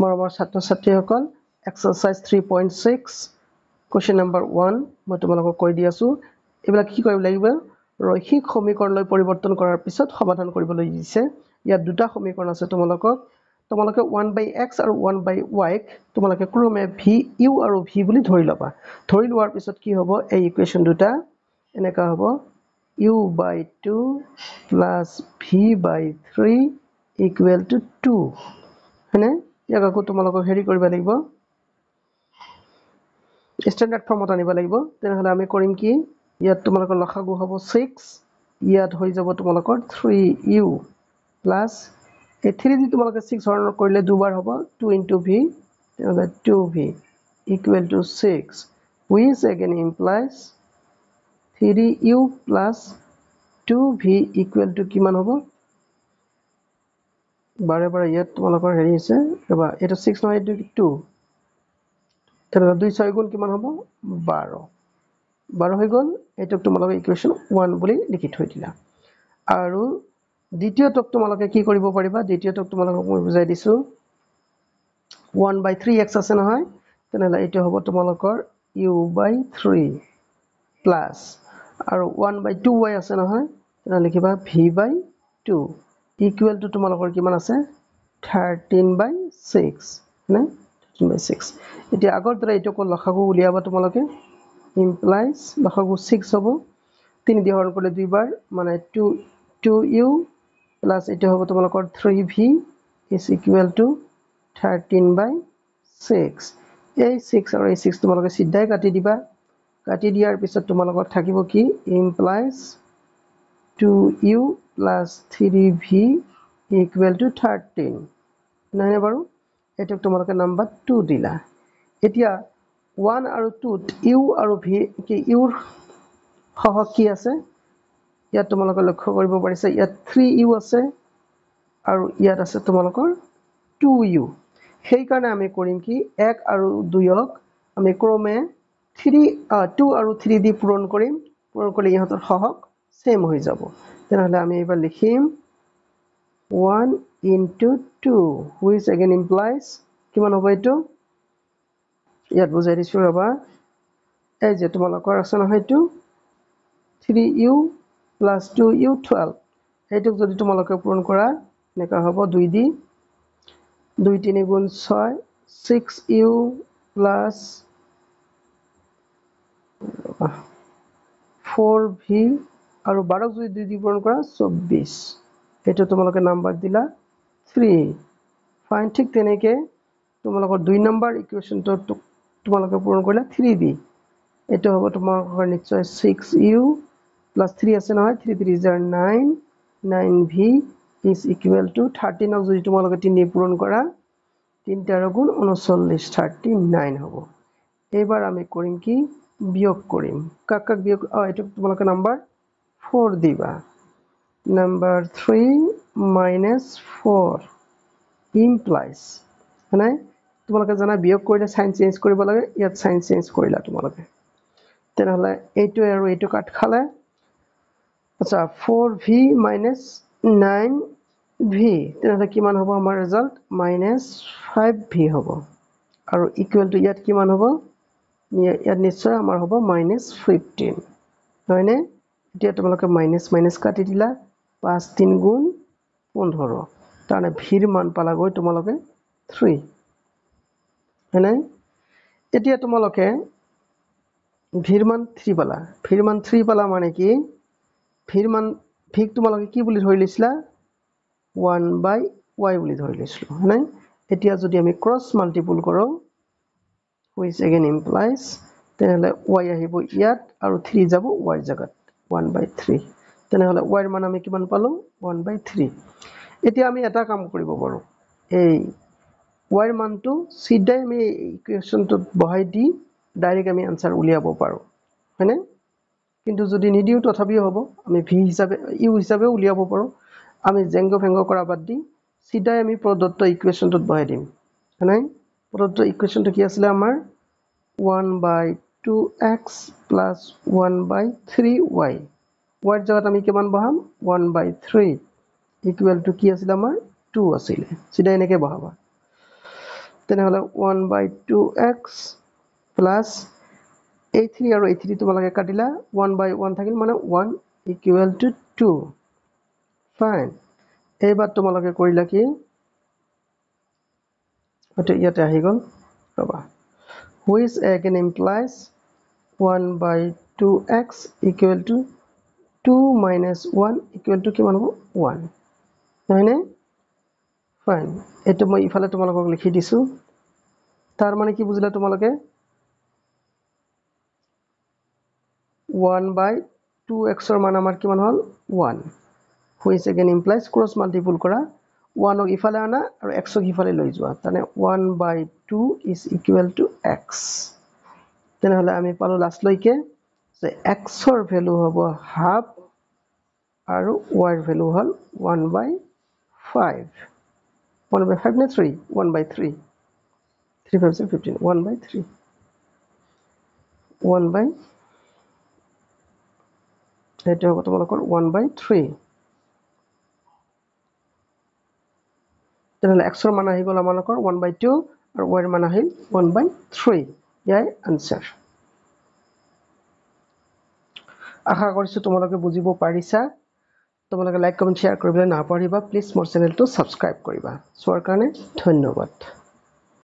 মৰমৰ ছাত্ৰ-ছাত্ৰীসকল exercise 3.6 question number 1 মই তোমালোকক কৈ দি আছো এইবিলাক কি কৰিব লাগিব ৰৈখিক সমীকৰণলৈ পৰিৱৰ্তন কৰাৰ পিছত সমাধান কৰিবলৈ দিছে ইয়াত দুটা সমীকৰণ আছে তোমালোকে 1/x আৰু 1/y তোমালোকে ক্ৰমে v u আৰু v বুলি ধৰি লবা ধৰি লোৱাৰ পিছত কি হ'ব এই ইকুৱেচন দুটা এনেকা হ'ব u/2 plus v/3 equal to 2 হয়নে ইয়াক আকৌ তোমালোকক হেৰি কৰিব লাগিব স্ট্যান্ডাৰ্ড ফৰ্মত আনিব লাগিব তেনেহলে আমি কৰিম কি ইয়াত তোমালোকৰ লসাগু হ'ব 6 ইয়াত হৈ যাব তোমালোকৰ 3u প্লাস এই 3 দি তোমালোকে 6 হৰণ কৰিলে দুবাৰ হ'ব 2 into v তেনেহলে 2v equal to 6 which again implies 3u plus 2v equal to কিমান হ'ব বাৰে বাৰে ইয়াত তোমালোকৰ হেৰি আছে ৰবা এটা 6 নহয় এটো 2 তেনেহলে 2 6 গুণ কিমান হ'ব 12 12 হৈ গল এটোক তোমালোকে ইকুৱেচন 1 বুলি লিখি থৈ দিলা আৰু দ্বিতীয়টোক তোমালোকে কি কৰিব পাৰিবা দ্বিতীয়টোক তোমালোকক মই বুজাই দিছো 1/3x আছে নহয় তেনেহলে এটো হ'ব তোমালোকৰ u/3 প্লাস আৰু 1/2y আছে নহয় তেনেহলে লিখিবা v/2 equal to তোমালোকৰ কিমান আছে 13/6 নে 13/6 এতিয়া আগৰ দৰে এটোক লসাগু উলিয়াবা তোমালোকে implies লসাগু 6 হ'ব 3 দি হৰণ কৰিলে দুইবাৰ মানে 2u প্লাস এটা হ'ব তোমালোকৰ 3v is equal to 13/6 এই 6 আৰু এই 6 তোমালোকে সিধাই কাটি দিবা কাটি দিয়াৰ পিছত তোমালোকৰ থাকিব কি implies 2u plus 3v equal to 13 নাই বাৰু এটোক তোমালোকে নাম্বাৰ 2 দিলা এতিয়া 1 আৰু 2 u আৰু v কি u সহগ কি আছে ইয়াত তোমালোকে লক্ষ্য কৰিব পাৰিছে ইয়াত 3u আছে আৰু ইয়াত আছে তোমালোকৰ 2u সেই কাৰণে আমি কৰিম কি 1 আৰু 2ক আমি ক্ৰমে 2 আৰু 3 দি পূৰণ কৰিলে ইহঁতৰ সহগ সেম হৈ যাব তেনেহলে আমি এবাৰ লিখিম 1 into 2 which again implies কিমান হ'ব এটো ইয়াত বুজাই দিছো ৰবা এই যে তোমালোকৰ আছে নহয় এটো 3u plus 2u 12 এইটোক যদি তোমালোকে পূৰণ কৰা নেকা হ'ব 2 দি 2 3 গুণ 6 6u plus 4v আৰু 12 যদি 2 দি পূৰণ কৰা 24 এটা তোমালোকে নাম্বাৰ দিলা 3 ফাইন ঠিক তেনেকে তোমালোকৰ 2 নম্বৰ ইকুৱেচনটো তোমালোকে পূৰণ কৰিলা 3 দি এটা হ'ব তোমালোকৰ নিশ্চয় 6u plus 3 আছে নহয় 3 3 is 9 9v is equal to 13 ক যদি তোমালোকে 3 দি পূৰণ কৰা 3 13 গুণ 39 39 হ'ব এবাৰ আমি কৰিম কি বিয়োগ কৰিম কাক কাক বিয়োগ এটা তোমালোকে নাম্বার 4 দিবা number 3 minus 4 implies মানে তোমালোকে জানা বিয়োগ কৰিলে সাইন চেঞ্জ কৰিব লাগে ইয়াত সাইন চেঞ্জ কৰিলা তোমালোকে তেনেহলে এইটো আৰু এইটো কাট খালে আচ্ছা 4v minus 9v তেনেহলে কিমান হ'ব আমাৰ ৰিজাল্ট -5v হ'ব আৰু ইকুৱেল টু ইয়াত কিমান হ'ব ইয়াত নিশ্চয় আমাৰ হ'ব -15 হয়নে এতিয়া তোমালোকে মাইনাস মাইনাস কাটি দিলা 5 3 গুণ 15 তানে ভিৰ মান পালা গৈ তোমালোকে 3 হয়নে এতিয়া তোমালোকে ভিৰ মান 3 পালা মানে কি ভিৰ মান ভিক তোমালোকে কি বুলি ধৰি লৈছিলা 1/y বুলি ধৰি লৈছিলো হয়নে এতিয়া যদি আমি ক্ৰস মাল্টিপল কৰো which again implies তেনেহলে y আহিব ইয়াত আৰু 3 যাব y জাগাত 1/3 তেনেহলে y এর মান আমি কিমান পালো 1/3 এতিয়া আমি এটা কাম কৰিব পাৰো এই y এৰ মানটো সিধাই আমি ইকুৱেচনটোত বহাই দি ডাইৰেক্ট আমি আনসাৰ উলিয়াব পাৰো হয়নে কিন্তু যদি নিদিও তথাপিও হ'ব আমি v হিচাপে u হিচাপে উলিয়াব পাৰো আমি জেংগ ফেংগ কৰা বাদ দি সিধাই আমি প্ৰদত্ত ইকুৱেচনটোত বহাই দিম হয়নে প্ৰদত্ত ইকুৱেচনটো কি আছিল আমাৰ 1/2x plus 1/3y y এর জায়গাত আমি কিমান বহাম 1/3 ইকুয়াল টু কি আছিল আমাৰ 2 আছিল সিধা এনেকে বহাবা তেনেহ'লে 1/2x প্লাছ a3 আৰু a3 তোমালোকে কাটিলা 1/1 থাকিল মানে 1 ইকুৱেল টু 2 ফাইন এইবাৰ তোমালোকে কৰিলা কি এটা ইয়াতে আহি গ'ল ৰবা which again implies 1/2x equal to 2 minus 1 equal to কিমান হ'ব 1 নহয়নে ফাইন এটো মই ইফালে তোমালোকক লিখি দিছো তাৰ মানে কি বুজিলা তোমালোকে 1/2x ৰ মান আমাৰ কিমান হ'ল 1 which again implies cross multiple কৰা 1 ক ইফালে আনা আৰু x ক ইফালে লৈ যোৱা তানে 1/2 is equal to x তেনেহলে আমি পালো লাস্ট লৈকে যে x ৰ ভ্যালু হ'ব হাফ আৰু y ৰ ভ্যালু হ'ল 1/5 1/5 নে 3 1/3 3 5 15 1/3 1/, এটা হ'ব তোমালোকৰ 1/3 তেনেহলে x ৰ মান আহি গ'ল আমালোকৰ 1/2 আৰু y ৰ মান আহিল 1/3 ইয়াৰ আনসাৰ আশা কৰিছো তোমালোকে বুজিব পাৰিছা তোমালোকে লাইক কমেন্ট শেয়াৰ কৰিবলৈ নাপাহৰিবা প্লিজ মোৰ চেনেলটো সাবস্ক্ৰাইব কৰিবা চোৱাৰ কাৰণে ধন্যবাদ